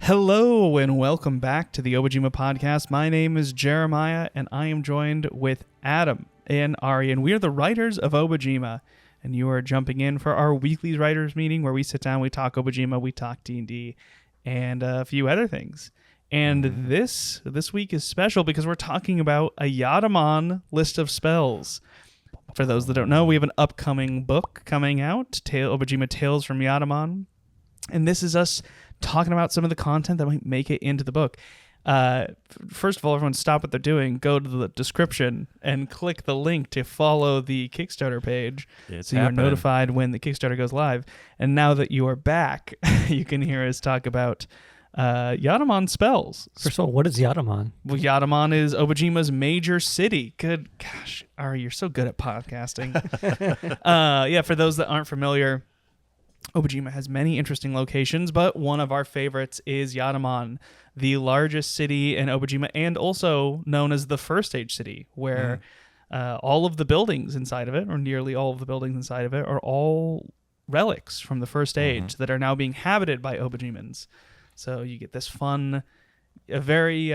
Hello and welcome back to the Obojima Podcast. My name is Jeremiah and I am joined with Adam and Ari, and we are the writers of Obojima. And you are jumping in for our weekly writers meeting where we sit down, we talk Obojima, we talk D&D, and a few other things. And this week is special because we're talking about a Yatamon list of spells. For those that don't know, we have an upcoming book coming out, Obojima Tales from Yatamon. And this is us talking about some of the content that might make it into the book. First of all, everyone stop what they're doing, go to the description, and click the link to follow the Kickstarter page so you're notified when the Kickstarter goes live. And now that you are back, you can hear us talk about Yatamon spells. First of all, what is Yatamon? Well, Yatamon is Obojima's major city. Good gosh, Ari, you're so good at podcasting. For those that aren't familiar, Obojima has many interesting locations, but one of our favorites is Yatamon, the largest city in Obojima and also known as the first age city, where all of the buildings inside of it, or nearly all of the buildings inside of it, are all relics from the first age that are now being inhabited by Obojimans. So you get this fun, a very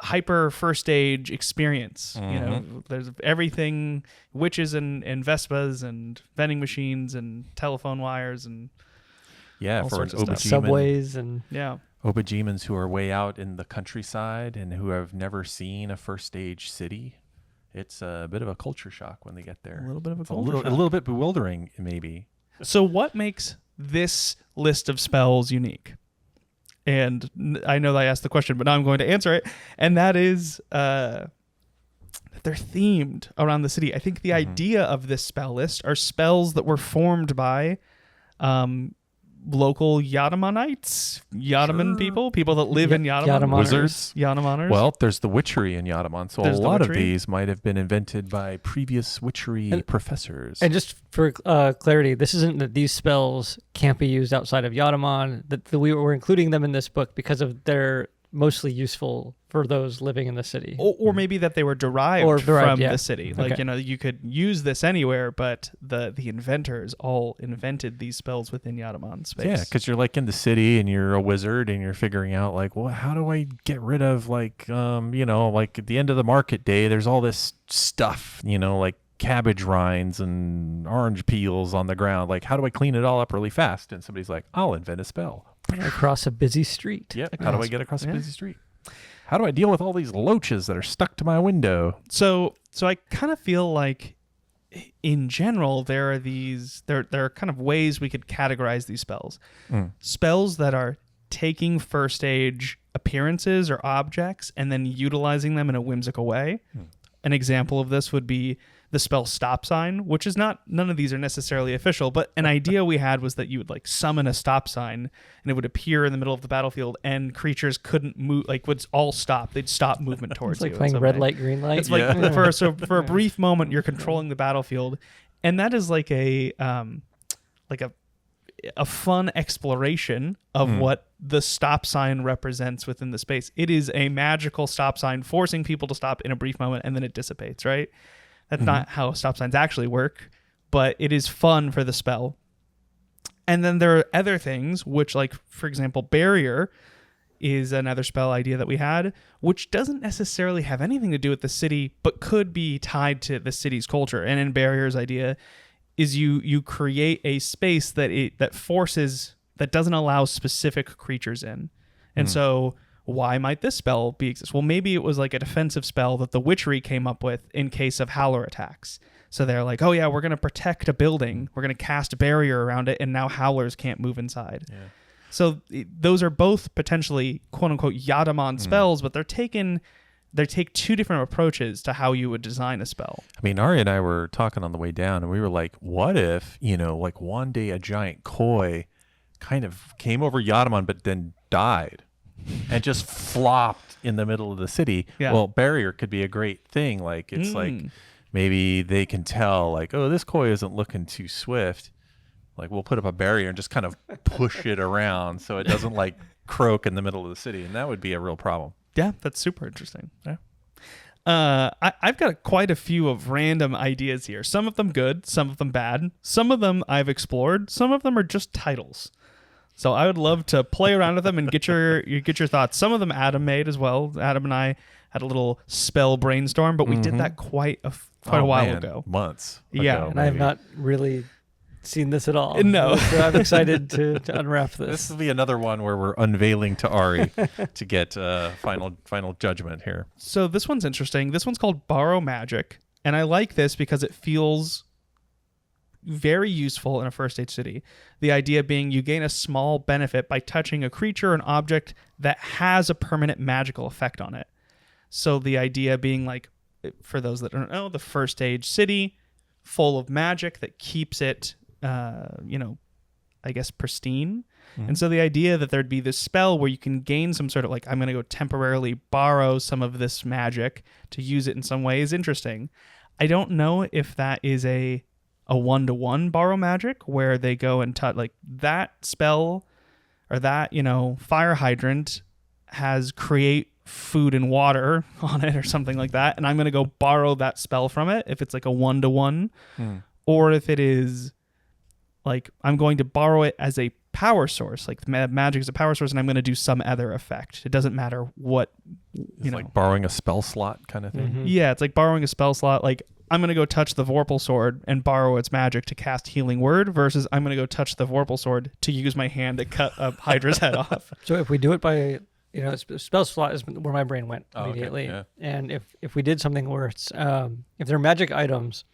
hyper first age experience. You know, there's everything, witches and Vespas and vending machines and telephone wires and all for sorts of stuff. Subways and Obojimans who are way out in the countryside and who have never seen a first stage city. It's a bit of a culture shock when they get there. A little bit of a little bit bewildering, maybe. So what makes this list of spells unique? And I know that I asked the question, but now I'm going to answer it. And that is that they're themed around the city. I think the idea of this spell list are spells that were formed by local Yatamonites, Yatamon people that live in Yatamon. Wizards. Yatamoners. Well, there's the witchery in Yatamon, so There's a lot of these might have been invented by previous witchery professors. And just for clarity, this isn't that these spells can't be used outside of Yatamon. That we were including them in this book because of their mostly useful for those living in the city. Or maybe that they were derived from the city. Like, you could use this anywhere, but the inventors all invented these spells within Yatamon space. Yeah, because you're like in the city and you're a wizard and you're figuring out like, well, how do I get rid of like, like at the end of the market day, there's all this stuff, like cabbage rinds and orange peels on the ground. Like, how do I clean it all up really fast? And somebody's like, I'll invent a spell. Across a busy street. Yeah. How do I get across a busy street? How do I deal with all these loaches that are stuck to my window? So I kind of feel like in general, there are kind of ways we could categorize these spells. Spells that are taking first stage appearances or objects and then utilizing them in a whimsical way. An example of this would be the spell stop sign, which is none of these are necessarily official, but an idea we had was that you would like summon a stop sign and it would appear in the middle of the battlefield and creatures couldn't move, like would all stop. They'd stop movement towards you. It's like playing red light, green light. It's like for a brief moment you're controlling the battlefield, and that is like a fun exploration of what the stop sign represents within the space. It is a magical stop sign forcing people to stop in a brief moment and then it dissipates, right? That's not how stop signs actually work, but it is fun for the spell. And then there are other things, which like, for example, barrier is another spell idea that we had, which doesn't necessarily have anything to do with the city, but could be tied to the city's culture. And in barrier's idea is you create a space that doesn't allow specific creatures in. And so why might this spell exist? Well, maybe it was like a defensive spell that the witchery came up with in case of howler attacks. So they're like, oh yeah, we're going to protect a building. We're going to cast a barrier around it, and now howlers can't move inside. Yeah. So those are both potentially quote unquote Yatamon spells, but they take two different approaches to how you would design a spell. I mean, Ari and I were talking on the way down, and we were like, what if, like one day a giant koi kind of came over Yatamon, but then died and just flopped in the middle of the city. Yeah. Well, barrier could be a great thing. Like, it's like maybe they can tell, like, oh, this koi isn't looking too swift. Like, we'll put up a barrier and just kind of push it around so it doesn't, like, croak in the middle of the city. And that would be a real problem. Yeah, that's super interesting. Yeah. I've got quite a few of random ideas here. Some of them good, some of them bad. Some of them I've explored. Some of them are just titles. So I would love to play around with them and get your thoughts. Some of them Adam made as well. Adam and I had a little spell brainstorm, but we did that quite a while ago. Months. Yeah. ago, And I have maybe. not really seen this at all. No. So I'm excited to unwrap this. This will be another one where we're unveiling to Ari to get final judgment here. So this one's interesting. This one's called Borrow Magic, and I like this because it feels very useful in a first stage city. The idea being you gain a small benefit by touching a creature or an object that has a permanent magical effect on it. So the idea being like, for those that don't know, the first stage city full of magic that keeps it, I guess, pristine. And so the idea that there'd be this spell where you can gain some sort of like, I'm going to go temporarily borrow some of this magic to use it in some way is interesting. I don't know if that is a one-to-one borrow magic where they go and touch like that spell or that, fire hydrant has create food and water on it or something like that. And I'm going to go borrow that spell from it if it's like a one-to-one or if it is like I'm going to borrow it as a power source, like magic is a power source and I'm going to do some other effect. It doesn't matter what, It's like borrowing a spell slot kind of thing. Yeah, it's like borrowing a spell slot. Like I'm going to go touch the Vorpal Sword and borrow its magic to cast Healing Word versus I'm going to go touch the Vorpal Sword to use my hand to cut a Hydra's head off. So if we do it by, spell slot is where my brain went immediately. Okay, yeah. And if we did something where it's, if they're magic items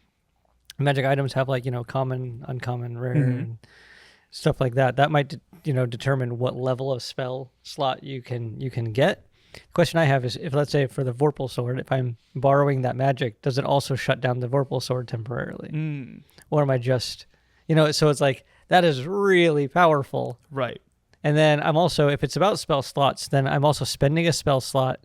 have like, common, uncommon, rare, and stuff like that. That might, determine what level of spell slot you can get. The question I have is, if let's say for the Vorpal Sword, if I'm borrowing that magic, does it also shut down the Vorpal Sword temporarily? Or am I just, so it's like, that is really powerful. Right. And then I'm also, if it's about spell slots, then I'm also spending a spell slot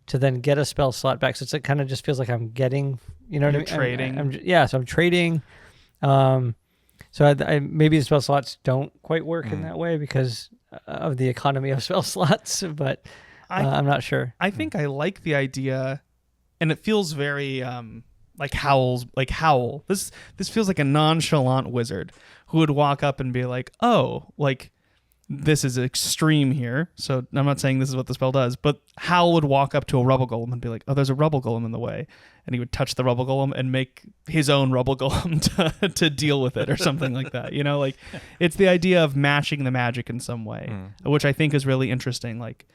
to then get a spell slot back. So it kind of just feels like I'm getting, what I mean? Trading. So I'm trading. So I maybe the spell slots don't quite work in that way because of the economy of spell slots, but I'm not sure. I think I like the idea, and it feels very like Howl. This feels like a nonchalant wizard who would walk up and be like, "Oh, like this is extreme here." So I'm not saying this is what the spell does, but Howl would walk up to a rubble golem and be like, "Oh, there's a rubble golem in the way," and he would touch the rubble golem and make his own rubble golem to deal with it or something like that. Like it's the idea of matching the magic in some way, which I think is really interesting. Like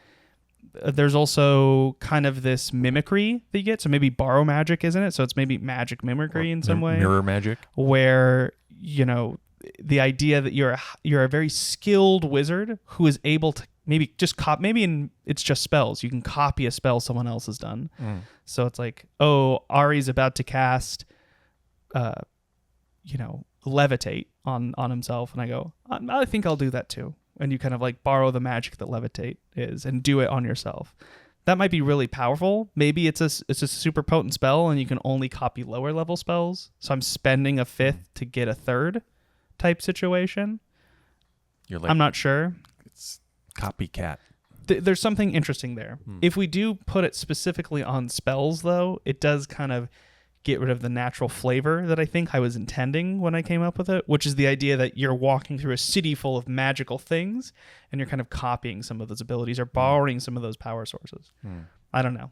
there's also kind of this mimicry that you get. So maybe borrow magic, isn't it? So it's maybe magic mimicry in some way. Mirror magic. Where, the idea that you're a very skilled wizard who is able to maybe just it's just spells. You can copy a spell someone else has done. So it's like, oh, Ari's about to cast, levitate on himself. And I go, I think I'll do that too. And you kind of like borrow the magic that levitate is and do it on yourself. That might be really powerful. Maybe it's a super potent spell and you can only copy lower level spells. So I'm spending a fifth to get a third type situation. You're like, I'm not sure. It's copycat. There's something interesting there. If we do put it specifically on spells, though, it does kind of get rid of the natural flavor that I think I was intending when I came up with it, which is the idea that you're walking through a city full of magical things and you're kind of copying some of those abilities or borrowing some of those power sources. I don't know.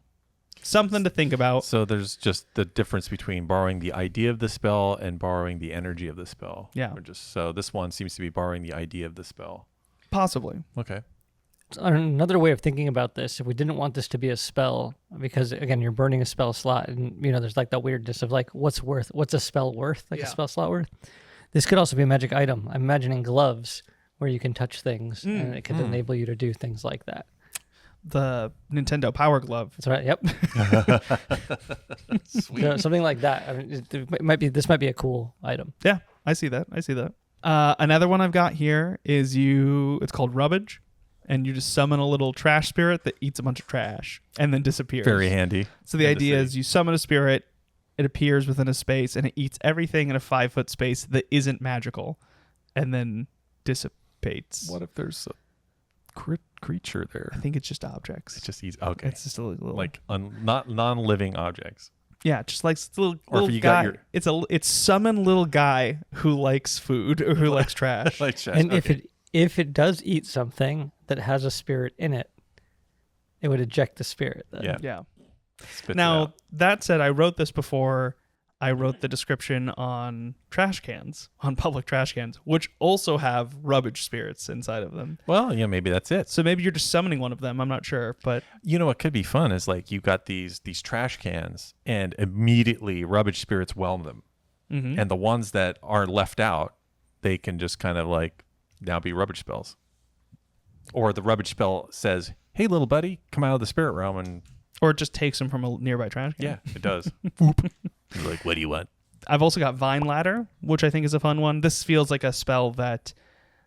Something to think about. So there's just the difference between borrowing the idea of the spell and borrowing the energy of the spell. Yeah. So this one seems to be borrowing the idea of the spell. Possibly. Okay. Another way of thinking about this, if we didn't want this to be a spell, because again, you're burning a spell slot and there's like that weirdness of like, what's a spell worth? Like a spell slot worth? This could also be a magic item. I'm imagining gloves where you can touch things and it could enable you to do things like that. The Nintendo Power Glove. That's right. Yep. Sweet. So something like that. I mean, this might be a cool item. Yeah, I see that. Another one I've got here is it's called Rubbage, and you just summon a little trash spirit that eats a bunch of trash and then disappears. Very handy. So the idea is you summon a spirit, it appears within a space, and it eats everything in a 5-foot space that isn't magical, and then dissipates. What if there's a creature there? I think it's just objects. It just eats. Okay. It's just a little like not non-living objects. Yeah, just like little if you guy. got your It's summon little guy who likes food or who likes trash. Like trash. And okay. if it does eat something that has a spirit in it, it would eject the spirit. Then. Yeah. Yeah. Spits it Now, out. that said, I wrote this before I wrote the description on trash cans, on public trash cans, which also have rubbish spirits inside of them. Well, maybe that's it. So maybe you're just summoning one of them. I'm not sure, but What could be fun is like you got these trash cans and immediately rubbish spirits whelm them. mhm. And the ones that are left out, they can just kind of like now be rubbish spells. Or the rubbish spell says, "Hey, little buddy, come out of the spirit realm," and Or it just takes them from a nearby trash can. yeah, it does. Whoop. You're like, what do you want? I've also got Vine Ladder, which I think is a fun one. This feels like a spell that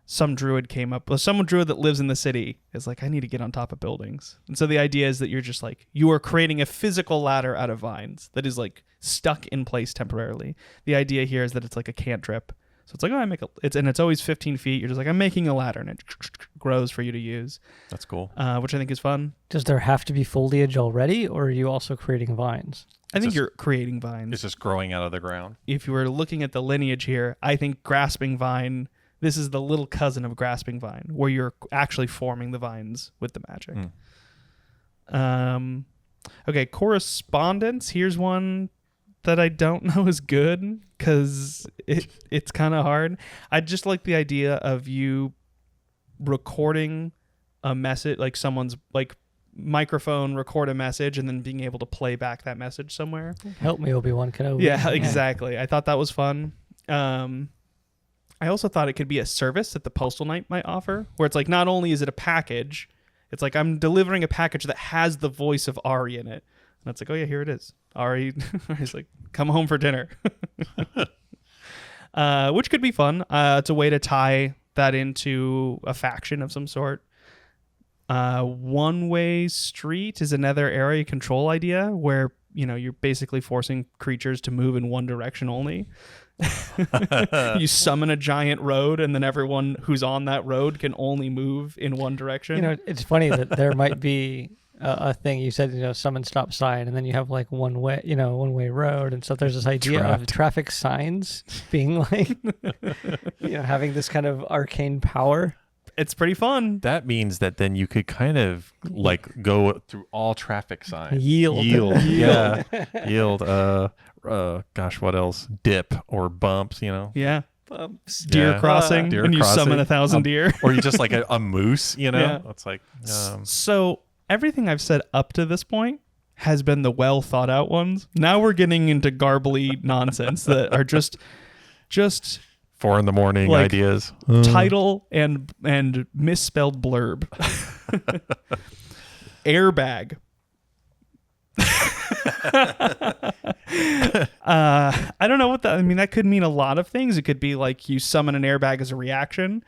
some druid came up with. Some druid that lives in the city is like, I need to get on top of buildings. And so the idea is that you're just like, you are creating a physical ladder out of vines that is like stuck in place temporarily. The idea here is that it's like a cantrip. So it's like, it's always 15 feet. You're just like, I'm making a ladder, and it grows for you to use. That's cool. Which I think is fun. Does there have to be foliage already, or are you also creating vines? I think just- you're creating vines. It's just growing out of the ground. If you were looking at the lineage here, I think Grasping Vine, this is the little cousin of Grasping Vine, where you're actually forming the vines with the magic. Okay, Correspondence. Here's one that I don't know is good because it's kind of hard. I just like the idea of you recording a message, like someone's like microphone, record a message, and then being able to play back that message somewhere. Help me, Obi-Wan Kenobi. Yeah, exactly. I thought that was fun. I also thought it could be a service that the Postal Knight might offer, where it's like not only is it a package, it's like I'm delivering a package that has the voice of Ari in it. And it's like, oh yeah, here it is. Ari's like, come home for dinner. Which could be fun. It's a way to tie that into a faction of some sort. One-way street is another area control idea where, you're basically forcing creatures to move in one direction only. You summon a giant road, and then everyone who's on that road can only move in one direction. It's funny that there might be a thing. You said, summon stop sign, and then you have like one way road and stuff. There's this idea of traffic signs being like, having this kind of arcane power. It's pretty fun. That means that then you could kind of like go through all traffic signs. Yield. Yeah. Yield. Gosh, what else? Dip or bumps, Yeah. Bumps. Deer Yeah. crossing. Deer when you crossing. summon 1,000 deer. Or you just like a moose, Yeah. It's like, So everything I've said up to this point has been the well thought out ones. Now we're getting into garbly nonsense that are just 4 a.m. like, ideas. title and misspelled blurb. Airbag. I don't know what that. I mean, that could mean a lot of things. It could be like you summon an airbag as a reaction.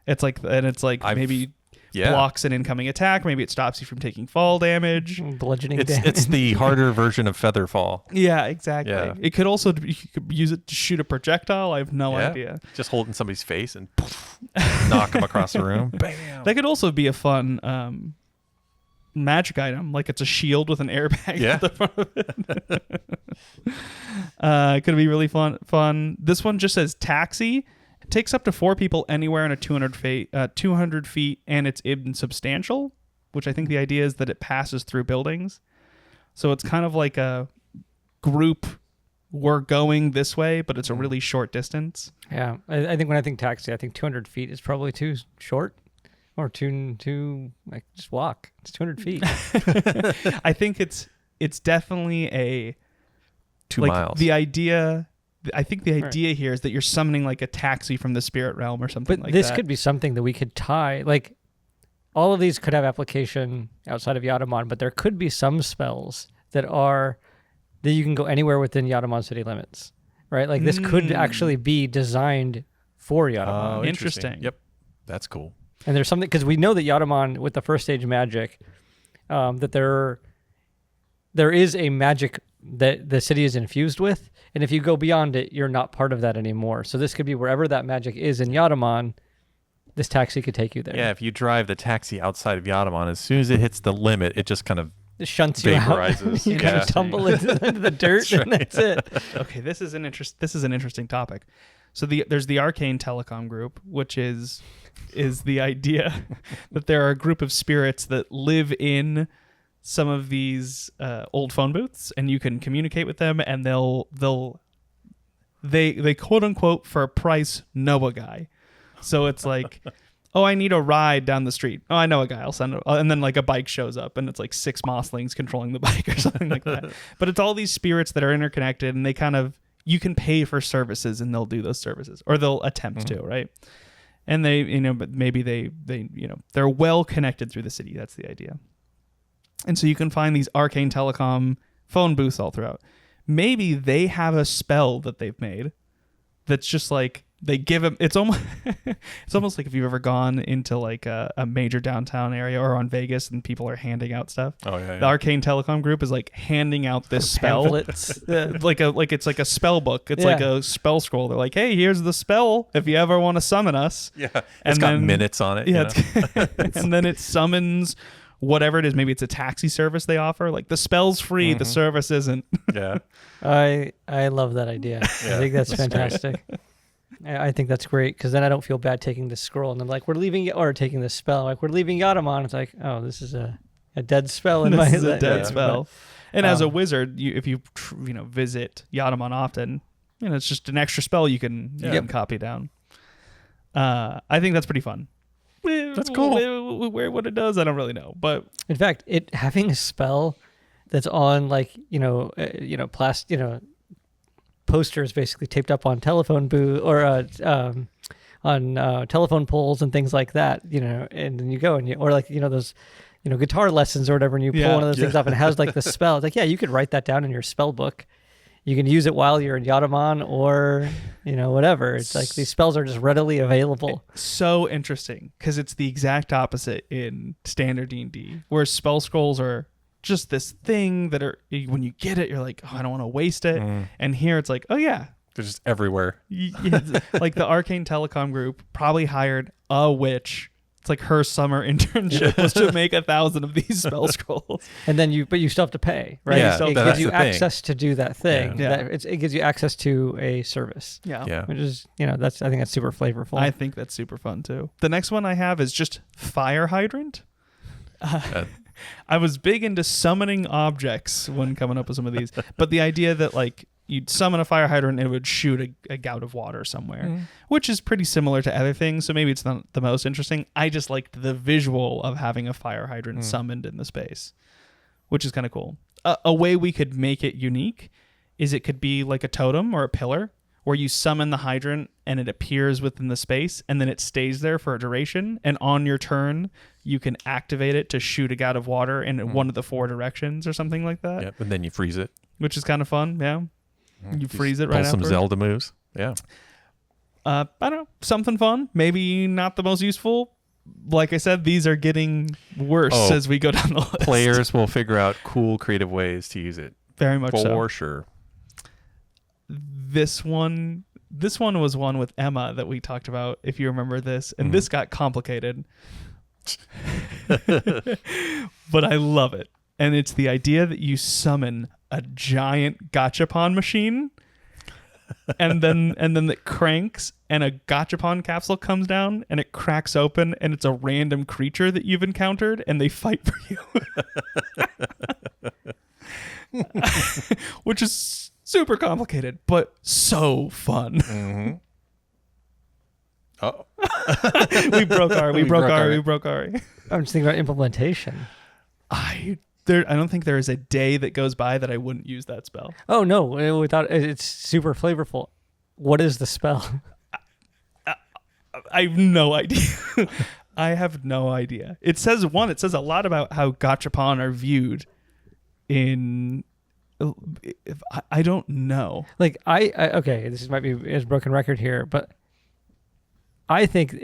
It's like maybe blocks an incoming attack. Maybe it stops you from taking fall damage. Bludgeoning damage. It's the harder version of Featherfall. Yeah, exactly. Yeah. It could also you could use it to shoot a projectile. I have no idea. Just holding somebody's face and poof, knock them across the room. Bam. That could also be a fun magic item, like it's a shield with an airbag at the front of it. It could be really fun. This one just says taxi. It takes up to 4 people anywhere in a 200 feet, and it's insubstantial, which I think the idea is that it passes through buildings. So it's kind of like a group, we're going this way, but it's a really short distance. Yeah, I think when I think taxi, I think 200 feet is probably too short. Or too like just walk. It's 200 feet. I think it's definitely a 2 like miles. The idea. I think the idea here is that you're summoning like a taxi from the spirit realm or something But like this that. could be something that we could tie. Like all of these could have application outside of Yatamon, but there could be some spells that you can go anywhere within Yatamon city limits, right? Like this could actually be designed for Yatamon. Oh, Interesting. Yep, that's cool. And there's something, because we know that Yatamon, with the first stage magic, that there is a magic that the city is infused with, and if you go beyond it, you're not part of that anymore. So this could be wherever that magic is in Yatamon, this taxi could take you there. Yeah, if you drive the taxi outside of Yatamon, as soon as it hits the limit, it just kind of It shunts you out. vaporizes. You kind of tumble into the dirt, and that's it. Okay, this is an interesting topic. So there's the Arcane Telecom group, which is the idea that there are a group of spirits that live in some of these old phone booths, and you can communicate with them, and they quote unquote for a price know a guy. So it's like, oh, I need a ride down the street. Oh, I know a guy. I'll send it. And then like a bike shows up, and it's like 6 mosslings controlling the bike or something like that. But it's all these spirits that are interconnected, and they kind of, you can pay for services, and they'll do those services, or they'll attempt to, right? And they, but maybe they, they're well connected through the city. That's the idea. And so you can find these Arcane Telecom phone booths all throughout. Maybe they have a spell that they've made that's just like, they give them, it's almost like if you've ever gone into like a major downtown area or on Vegas and people are handing out stuff. Oh yeah. The Arcane Telecom group is like handing out this spell. Pamphlets. It's like a spell book. It's like a spell scroll. They're like, hey, here's the spell if you ever want to summon us. Yeah. It's got minutes on it. Yeah. And then it summons whatever it is. Maybe it's a taxi service they offer. Like the spell's free, the service isn't. Yeah. I love that idea. I think that's fantastic. I think that's great, because then I don't feel bad taking this scroll and I'm like, taking this spell. Like, we're leaving Yatamon. It's like, oh, this is a dead spell in my This is a dead yeah. spell. And as a wizard, if you visit Yatamon often, it's just an extra spell you can copy down. I think that's pretty fun. That's cool. What it does, I don't really know. But in fact, having a spell that's on like posters basically taped up on telephone booth or on telephone poles and things like that, and then you go and those guitar lessons or whatever, and you pull one of those things up and it has like the spell. It's like, yeah, you could write that down in your spell book. You can use it while you're in Yatamon or whatever. It's like these spells are just readily available. It's so interesting because it's the exact opposite in standard D&D, where spell scrolls are just this thing that are, when you get it, you're like, oh, I don't want to waste it. And here it's like, oh yeah, they're just everywhere. Like the Arcane Telecom group probably hired a witch. It's like her summer internship was to make 1,000 of these spell scrolls. And then you still have to pay, right? Yeah, it gives you access to do that thing. Yeah. It gives you access to a service. Yeah. Which is, I think that's super flavorful. I think that's super fun too. The next one I have is just fire hydrant. I was big into summoning objects when coming up with some of these, but the idea that like you'd summon a fire hydrant and it would shoot a gout of water somewhere, which is pretty similar to other things. So maybe it's not the most interesting. I just liked the visual of having a fire hydrant summoned in the space, which is kind of cool. A way we could make it unique is it could be like a totem or a pillar where you summon the hydrant and it appears within the space and then it stays there for a duration. And on your turn, you can activate it to shoot a gout of water in one of the 4 directions or something like that. Yep, and then you freeze it. Which is kind of fun, yeah. You freeze it right after. Pull some Zelda moves, yeah. I don't know, something fun. Maybe not the most useful. Like I said, these are getting worse as we go down the list. Players will figure out cool, creative ways to use it. Very much so. For sure. This one was one with Emma that we talked about, if you remember this, and this got complicated. But I love it. And it's the idea that you summon a giant gachapon machine and then it cranks and a gachapon capsule comes down and it cracks open and it's a random creature that you've encountered and they fight for you. Which is super complicated, but so fun. Oh, we broke Ari. I'm just thinking about implementation. I don't think there is a day that goes by that I wouldn't use that spell. Oh no, it's super flavorful. What is the spell? I have no idea. I have no idea. It says a lot about how gachapon are viewed in. I don't know. Like okay, this might be a broken record here, but I think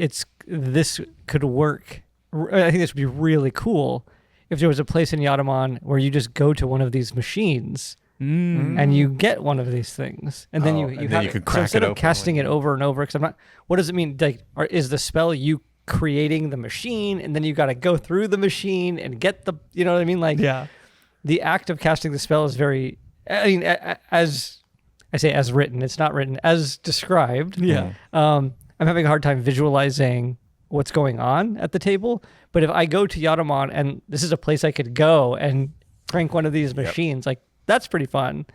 this could work. I think this would be really cool if there was a place in Yatamon where you just go to one of these machines and you get one of these things, and then you could crack so instead it of casting it over and over. Because what does it mean? Like, is the spell you creating the machine, and then you got to go through the machine and get the, you know what I mean? Like, yeah, the act of casting the spell is very. I mean, as I say as written, it's not written as described. Yeah. I'm having a hard time visualizing what's going on at the table. But if I go to Yatamon and this is a place I could go and crank one of these machines, like that's pretty fun.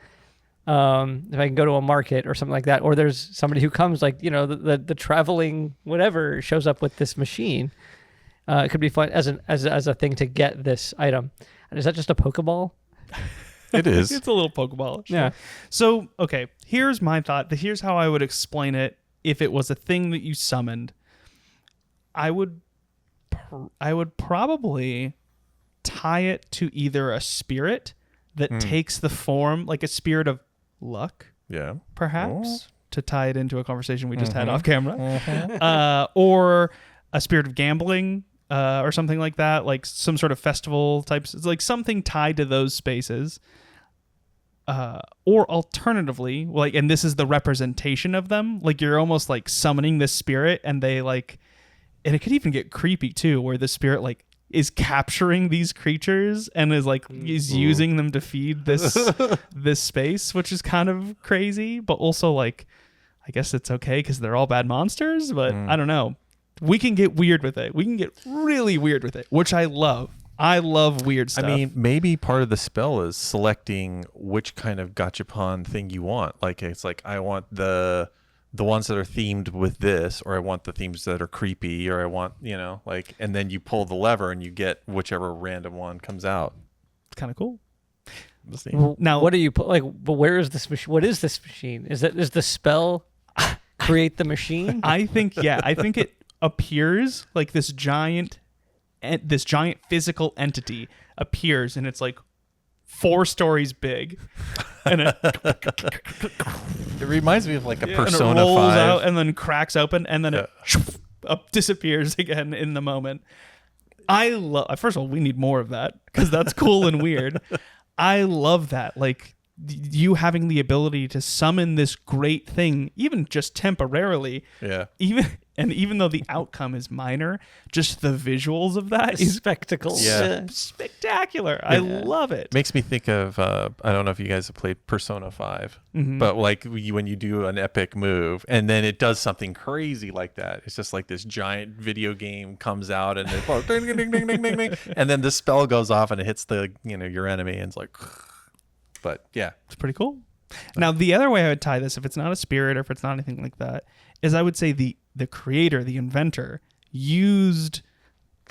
If I can go to a market or something like that, or there's somebody who comes, like, you know, the traveling whatever shows up with this machine, it could be fun as a thing to get this item. And is that just a Pokeball? It is. It's a little Pokeball. Sure. Yeah. So, okay, here's my thought. Here's how I would explain it if it was a thing that you summoned. I would probably tie it to either a spirit that takes the form, like a spirit of luck, perhaps, to tie it into a conversation we just had off camera, or a spirit of gambling, or something like that, like some sort of festival types. It's like something tied to those spaces. Or alternatively, like, and this is the representation of them, like you're almost like summoning this spirit, and they like, and it could even get creepy too, where the spirit like is capturing these creatures and is like is using them to feed this this space, which is kind of crazy, but also like I guess it's okay because they're all bad monsters, but I don't know. We can get weird with it. We can get really weird with it, which I love. I love weird stuff. I mean, maybe part of the spell is selecting which kind of gachapon thing you want. Like it's like I want the ones that are themed with this, or I want the themes that are creepy, or I want, you know, like, and then you pull the lever and you get whichever random one comes out. It's kind of cool. Well, now, what do you put? Like, but where is this machine? What is this machine? Is the spell create the machine? I think it appears like this giant physical entity appears, and it's like 4 stories big, and it reminds me of like a Persona and it rolls 5 out and then cracks open, and then it disappears again in the moment. I love. First of all, we need more of that because that's cool and weird. I love that, like you having the ability to summon this great thing, even just temporarily. Yeah. Even though the outcome is minor, just the visuals of that is spectacle. Yeah. Spectacular. I love it. Makes me think of I don't know if you guys have played Persona 5, but like when you do an epic move and then it does something crazy like that, it's just like this giant video game comes out and it goes ding, ding, ding, ding, ding, ding, and then the spell goes off and it hits the, you know, your enemy, and it's like, but yeah, it's pretty cool. Now, the other way I would tie this, if it's not a spirit or if it's not anything like that, is I would say the creator, the inventor, used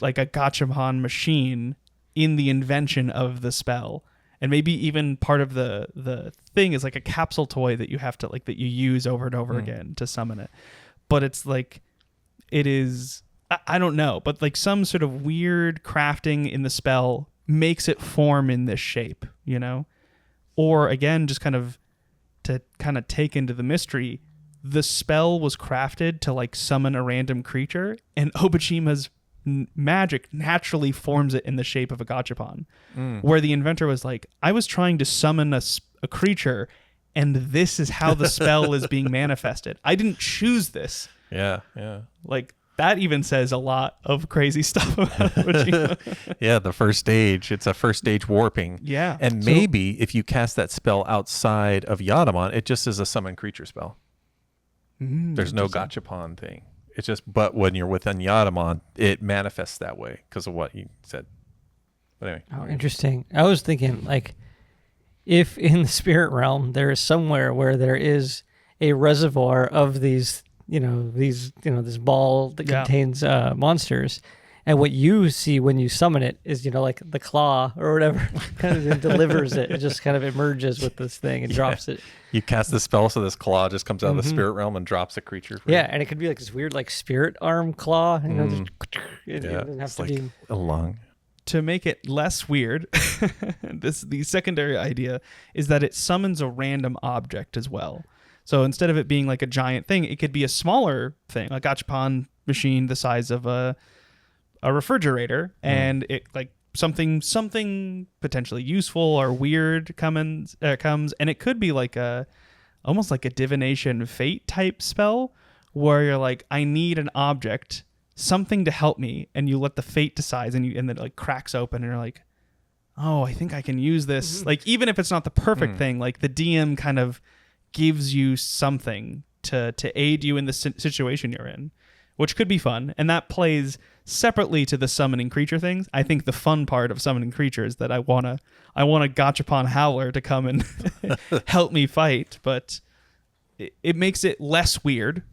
like a gachapon machine in the invention of the spell. And maybe even part of the thing is like a capsule toy that you have to like, that you use over and over again to summon it. But it's like, it is, I don't know, but like some sort of weird crafting in the spell makes it form in this shape, you know? Or again, just kind of to kind of take into the mystery, the spell was crafted to like summon a random creature, and Obojima's magic naturally forms it in the shape of a gachapon, where the inventor was like, I was trying to summon a creature, and this is how the spell is being manifested. I didn't choose this. Yeah. Like, that even says a lot of crazy stuff about Obojima. Yeah, the first stage. It's a first stage warping. Yeah. And maybe if you cast that spell outside of Yatamon, it just is a summon creature spell. There's no gachapon thing. It's just, but when you're within Yatamon, it manifests that way because of what you said. But anyway. Oh, interesting. I was thinking, like, if in the spirit realm there is somewhere where there is a reservoir of these, this ball that contains monsters, and what you see when you summon it is, like the claw or whatever kind of delivers it. It just kind of emerges with this thing and drops it. You cast the spell, so this claw just comes out of the spirit realm and drops a creature. And it could be like this weird, like spirit arm claw. It doesn't have it's to like be a lung. To make it less weird, the secondary idea is that it summons a random object as well. So instead of it being like a giant thing, it could be a smaller thing, a gachapon machine the size of a refrigerator, and it like something potentially useful or weird comes, and it could be like almost like a divination fate type spell where you're like, I need an object, something to help me, and you let the fate decide, and then it like cracks open, and you're like, oh, I think I can use this. Like, even if it's not the perfect thing, like the DM kind of gives you something to aid you in the situation you're in, which could be fun. And that plays separately to the summoning creature things. I think the fun part of summoning creatures that I want a Gachapon Howler to come and help me fight, but it makes it less weird.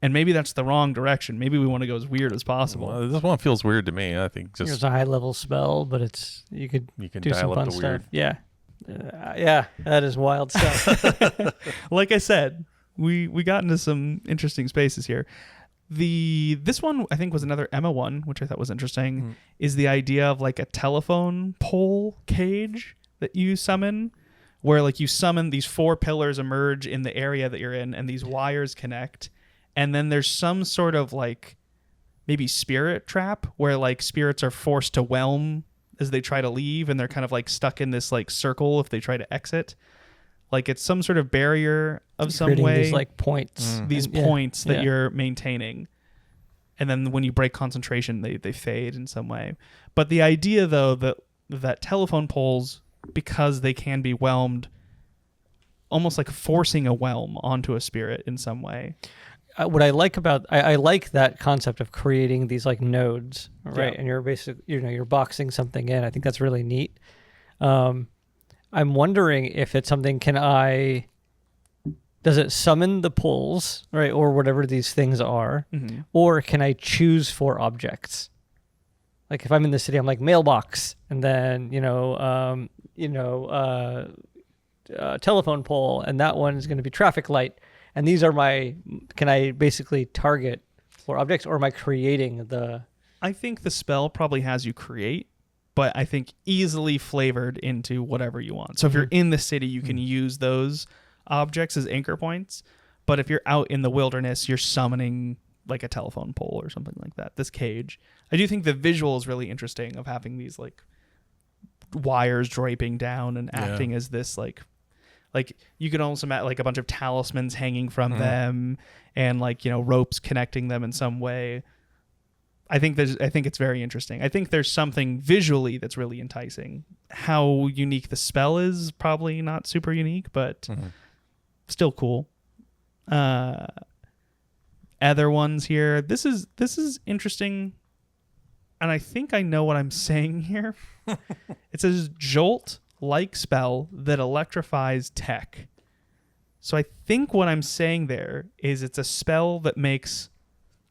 And maybe that's the wrong direction. Maybe we want to go as weird as possible. Well, this one feels weird to me. I think just It's a high level spell, but you can do some dial fun up the stuff. weird. Yeah. Yeah, that is wild stuff. Like I said, we got into some interesting spaces here. This one I think was another Emma one, which I thought was interesting, is the idea of like a telephone pole cage that you summon, where like you summon these 4 pillars emerge in the area that you're in, and these wires connect, and then there's some sort of like maybe spirit trap where like spirits are forced to whelm as they try to leave, and they're kind of like stuck in this like circle if they try to exit. Like it's some sort of barrier of some way. These like points. These points that you're maintaining. And then when you break concentration, they fade in some way. But the idea though that telephone poles, because they can be whelmed, almost like forcing a whelm onto a spirit in some way. What I like about I like that concept of creating these like nodes, right? Yeah. And you're basically you're boxing something in. I think that's really neat. I'm wondering if it's something. Does it summon the poles, right, or whatever these things are, or can I choose 4 objects? Like if I'm in the city, I'm like mailbox, and then telephone pole, and that one is going to be traffic light. And these are can I basically target 4 objects, or am I creating I think the spell probably has you create, but I think easily flavored into whatever you want. So if you're in the city, you can use those objects as anchor points. But if you're out in the wilderness, you're summoning like a telephone pole or something like that. This cage. I do think the visual is really interesting of having these like wires draping down and acting as this like you could also imagine like a bunch of talismans hanging from them, and like, ropes connecting them in some way. I think it's very interesting. I think there's something visually that's really enticing. How unique the spell is, probably not super unique, but still cool. Other ones here. This is interesting, and I think I know what I'm saying here. It says jolt like spell that electrifies tech. So I think what I'm saying there is it's a spell that makes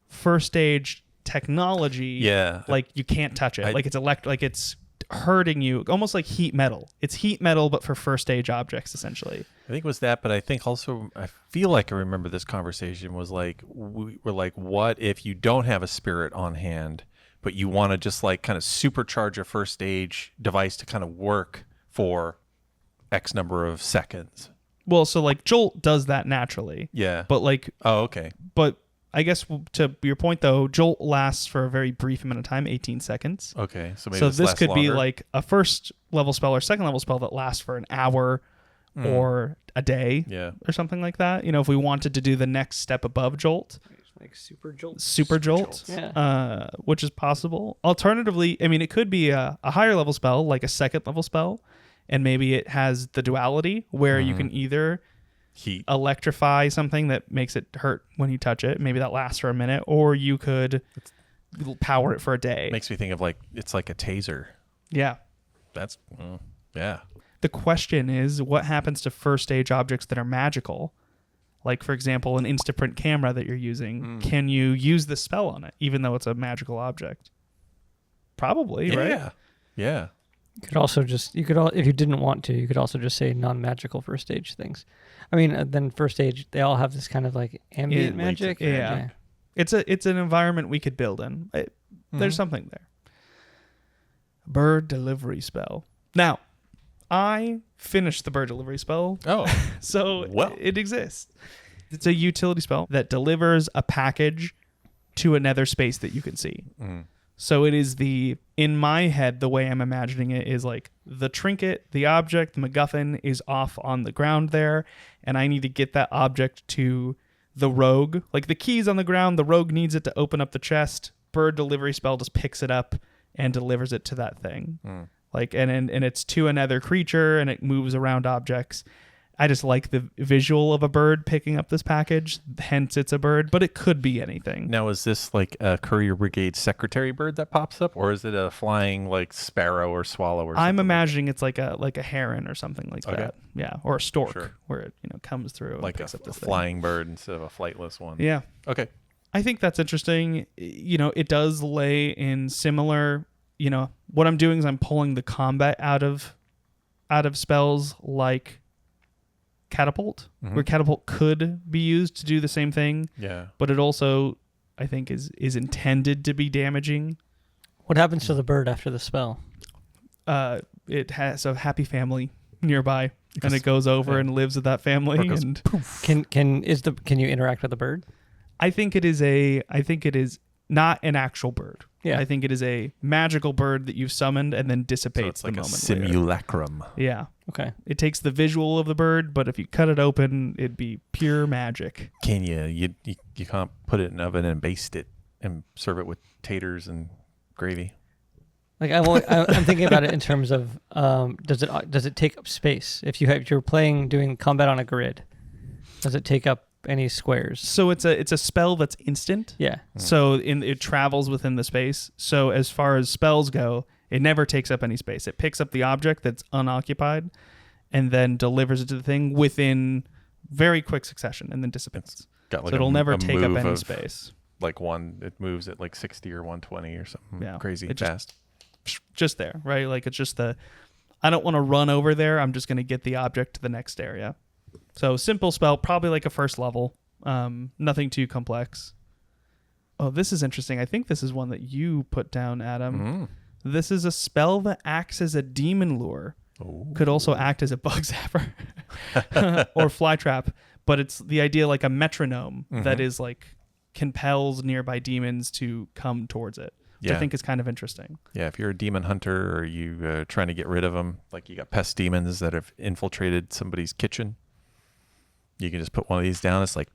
first stage technology like you can't touch it. Like it's like it's hurting you, almost like heat metal. It's heat metal but for first stage objects essentially. I think it was that, but I think also I feel like I remember this conversation was like we were like, what if you don't have a spirit on hand, but you want to just like kind of supercharge a first stage device to kind of work for X number of seconds? Well, so like Jolt does that naturally. Yeah. But like okay. But I guess to your point though, Jolt lasts for a very brief amount of time, 18 seconds. Okay. So maybe this could be longer. like a first level spell or second level spell that lasts for an hour or a day or something like that. If we wanted to do the next step above Jolt. like Super Jolt? Super Jolt, which is possible. Alternatively, I mean, it could be a higher level spell, like a second level spell, and maybe it has the duality where you can either heat electrify something that makes it hurt when you touch it. Maybe that lasts for a minute, or you could power it for a day. Makes me think of like it's like a taser. Yeah. That's yeah. The question is, what happens to first stage objects that are magical? Like, for example, an Instaprint camera that you're using. Can you use the spell on it, even though it's a magical object? Probably, right? Yeah. You could also just, if you didn't want to, you could also just say non-magical first stage things. I mean, then first stage, they all have this kind of like ambient magic. Yeah. It's an environment we could build in. There's something there. Bird delivery spell. Now, I finished the bird delivery spell. Oh. So it exists. It's a utility spell that delivers a package to another space that you can see. So it is in my head, the way I'm imagining it is like the trinket, the object, the MacGuffin is off on the ground there, and I need to get that object to the rogue. Like the key's on the ground, the rogue needs it to open up the chest. Bird delivery spell just picks it up and delivers it to that thing. Like and it's to another creature, and it moves around objects. I just like the visual of a bird picking up this package, hence it's a bird, but it could be anything. Now, is this like a courier brigade secretary bird that pops up, or is it a flying like sparrow or swallow or something? I'm imagining it's like a heron or something like that. Yeah, or a stork where it comes through like and picks up this thing. flying bird instead of a flightless one. Yeah. Okay. I think that's interesting. It does lay in similar, what I'm doing is I'm pulling the combat out of spells like catapult, where catapult could be used to do the same thing. Yeah. But it also, I think, is intended to be damaging. What happens to the bird after the spell? It has a happy family nearby, and it goes over and lives with that family. And Can you interact with the bird? I think it is not an actual bird. Yeah. I think it is a magical bird that you've summoned and then dissipates So it's like the a moment later. simulacrum. Yeah. Okay. It takes the visual of the bird, but if you cut it open, it'd be pure magic. Can you can't put it in an oven and baste it and serve it with taters and gravy? Like I'm thinking about it in terms of does it take up space? If you're doing combat on a grid, does it take up any squares? So it's a spell that's instant. Yeah. So it travels within the space. So as far as spells go, it never takes up any space. It picks up the object that's unoccupied and then delivers it to the thing within very quick succession and then dissipates. Got like so it'll never take up move any of, space. Like it moves at like 60 or 120 or something crazy fast. Just there, right? Like it's just I don't want to run over there. I'm just going to get the object to the next area. So simple spell, probably like a first level. Nothing too complex. Oh, this is interesting. I think this is one that you put down, Adam. This is a spell that acts as a demon lure. Ooh. Could also act as a bug zapper or fly trap. But it's the idea like a metronome that is like compels nearby demons to come towards it. Which I think is kind of interesting. Yeah, if you're a demon hunter or you trying to get rid of them, like you got pest demons that have infiltrated somebody's kitchen, you can just put one of these down. It's like,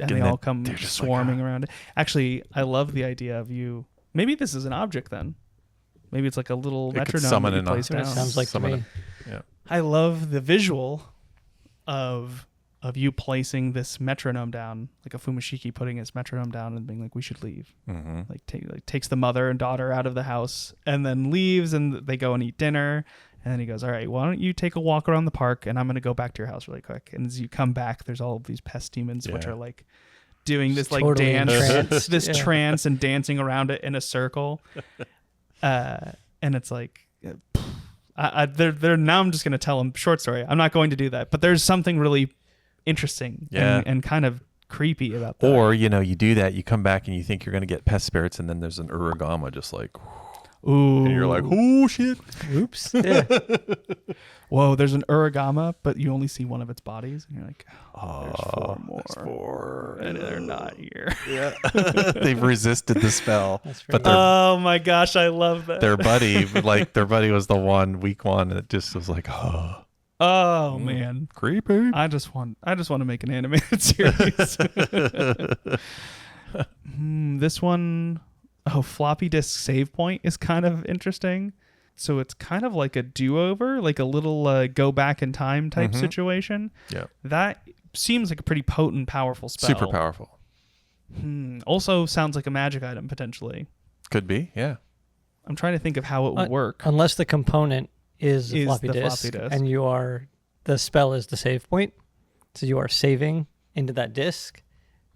and they all come swarming around it. Actually, I love the idea of you. Maybe this is an object then. Maybe it's like a little metronome that you place down. Sounds like to me. Yeah. I love the visual of you placing this metronome down, like a Fumashiki putting his metronome down and being like, "We should leave." Like takes the mother and daughter out of the house and then leaves, and they go and eat dinner. And then he goes, "All right, why don't you take a walk around the park, and I'm going to go back to your house really quick." And as you come back, there's all of these pest demons, which are like doing this like totally dance, this trance and dancing around it in a circle. And it's like, they're now I'm just going to tell them short story. I'm not going to do that, but there's something really interesting and kind of creepy about that. Or, you do that, you come back and you think you're going to get pest spirits, and then there's an uragama just like, ooh. And you're like, oh, shit. Oops. Yeah. Whoa, there's an uragama, but you only see one of its bodies. And you're like, there's four more. There's four. And they're not here. Yeah. They've resisted the spell. But oh my gosh, I love that. Their buddy was the weak one, and it just was like, oh. Oh man, creepy. I just want to make an animated series. This one, floppy disk save point is kind of interesting. So it's kind of like a do-over, like a little go back in time type situation. Yeah, that seems like a pretty potent, powerful spell. Super powerful. Also sounds like a magic item potentially. Could be. Yeah. I'm trying to think of how it would work. Unless the component is the floppy disk, and the spell is the save point, so you are saving into that disk.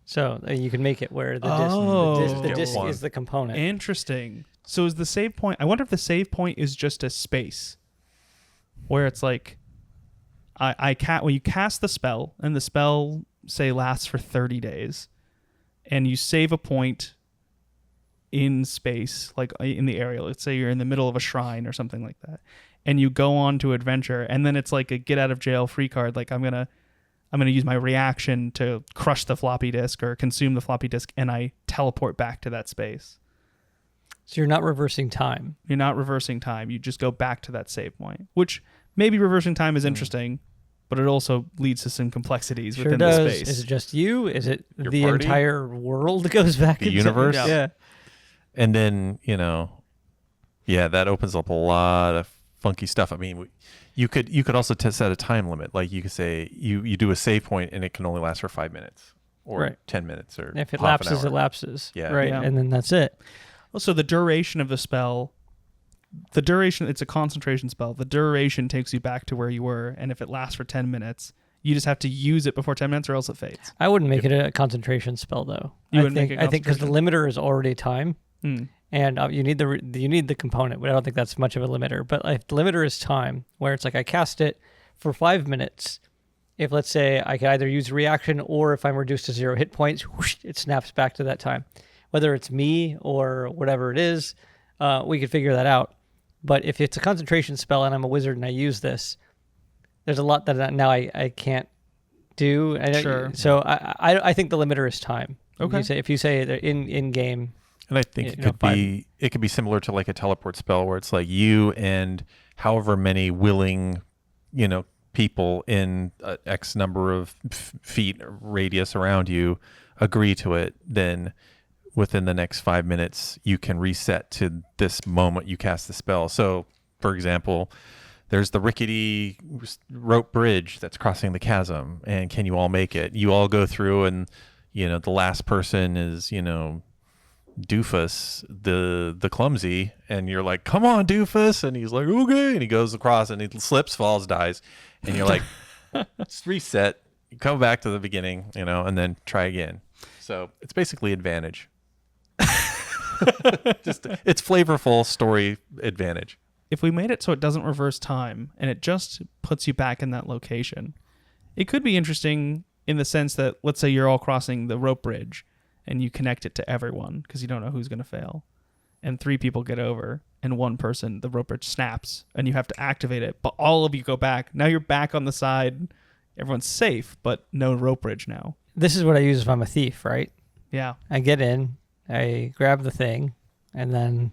So you can make it where the disk is the component. Interesting. So is the save point? I wonder if the save point is just a space, where it's like, when you cast the spell, and the spell say lasts for 30 days, and you save a point in space, like in the area. Let's say you're in the middle of a shrine or something like that, and you go on to adventure, and then it's like a get out of jail free card. Like I'm gonna use my reaction to crush the floppy disk or consume the floppy disk, and I teleport back to that space. So you're not reversing time. You're not reversing time. You just go back to that save point, which maybe reversing time is interesting, but it also leads to some complexities within the space. Is it just you? Is it Your the party? Entire world goes back? The universe? Yeah. And then, that opens up a lot of funky stuff. I mean, you could also set a time limit. Like you could say you do a save point and it can only last for 5 minutes or 10 minutes or if it half an lapses, hour. it lapses. Yeah. Right. Yeah. And then that's it. Also, the duration of the spell, it's a concentration spell. The duration takes you back to where you were, and if it lasts for 10 minutes, you just have to use it before 10 minutes or else it fades. I wouldn't make it a concentration spell though. I think because the limiter is already time. And you need the component, but I don't think that's much of a limiter. But if the limiter is time, where it's like I cast it for 5 minutes, if let's say I can either use reaction or if I'm reduced to 0 hit points, whoosh, it snaps back to that time. Whether it's me or whatever it is, we could figure that out. But if it's a concentration spell and I'm a wizard and I use this, there's a lot that now I can't do. Sure. So I think the limiter is time. Okay. If you say that in game. And I think it could be similar to like a teleport spell where it's like you and however many willing, people in X number of feet radius around you agree to it, then within the next 5 minutes, you can reset to this moment you cast the spell. So, for example, there's the rickety rope bridge that's crossing the chasm, and can you all make it? You all go through, and the last person is Doofus, the clumsy, and you're like, come on, Doofus, and he's like, okay, and he goes across and he slips, falls, dies, and you're like, let's reset, you come back to the beginning, and then try again. So it's basically advantage. It's flavorful story advantage. If we made it so it doesn't reverse time and it just puts you back in that location, it could be interesting in the sense that, let's say you're all crossing the rope bridge and you connect it to everyone because you don't know who's going to fail. And 3 people get over and one person, the rope bridge snaps and you have to activate it. But all of you go back. Now you're back on the side. Everyone's safe, but no rope bridge now. This is what I use if I'm a thief, right? Yeah. I get in, I grab the thing, and then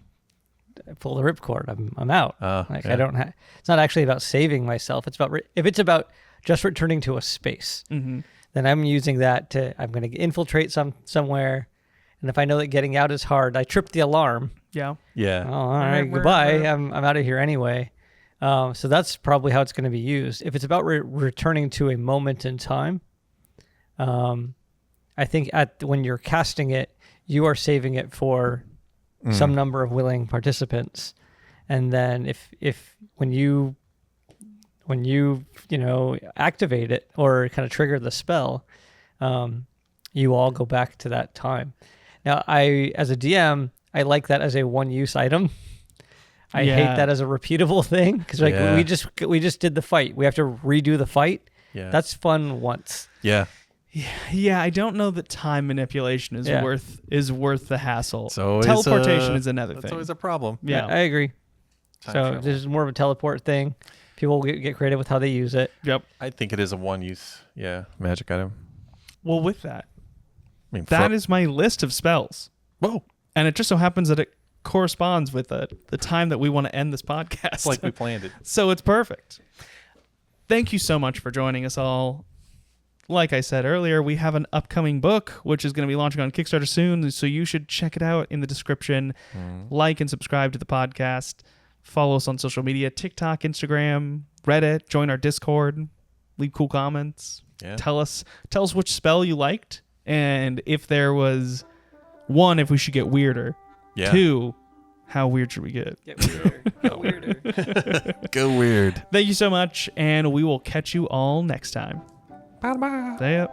I pull the ripcord. I'm out. I don't have. It's not actually about saving myself. It's about if it's about just returning to a space, then I'm using that to. I'm going to infiltrate somewhere, and if I know that getting out is hard, I trip the alarm. Yeah. Yeah. Oh, all right. Goodbye. I'm out of here anyway. So that's probably how it's going to be used. If it's about returning to a moment in time, I think when you're casting it, you are saving it for some number of willing participants, and then if when you activate it or kind of trigger the spell, you all go back to that time. Now, as a DM, I like that as a one-use item. I hate that as a repeatable thing because we just did the fight. We have to redo the fight. Yeah. That's fun once. Yeah. Yeah, I don't know that time manipulation is worth the hassle. So teleportation is another thing. That's always a problem. Yeah, I agree. Time so travel. this is more of a teleport thing. People get creative with how they use it. Yep. I think it is a one-use, magic item. Well, with that, I mean, that is my list of spells. Whoa. And it just so happens that it corresponds with the time that we want to end this podcast. It's like we planned it. So it's perfect. Thank you so much for joining us all. Like I said earlier, we have an upcoming book, which is going to be launching on Kickstarter soon, so you should check it out in the description. Like and subscribe to the podcast. Follow us on social media, TikTok, Instagram, Reddit. Join our Discord. Leave cool comments. Yeah. Tell us which spell you liked, and if there was 1, if we should get weirder. Yeah. 2, how weird should we get? Get weirder. Get weirder. Go weird. Thank you so much, and we will catch you all next time. Bye-bye. See ya.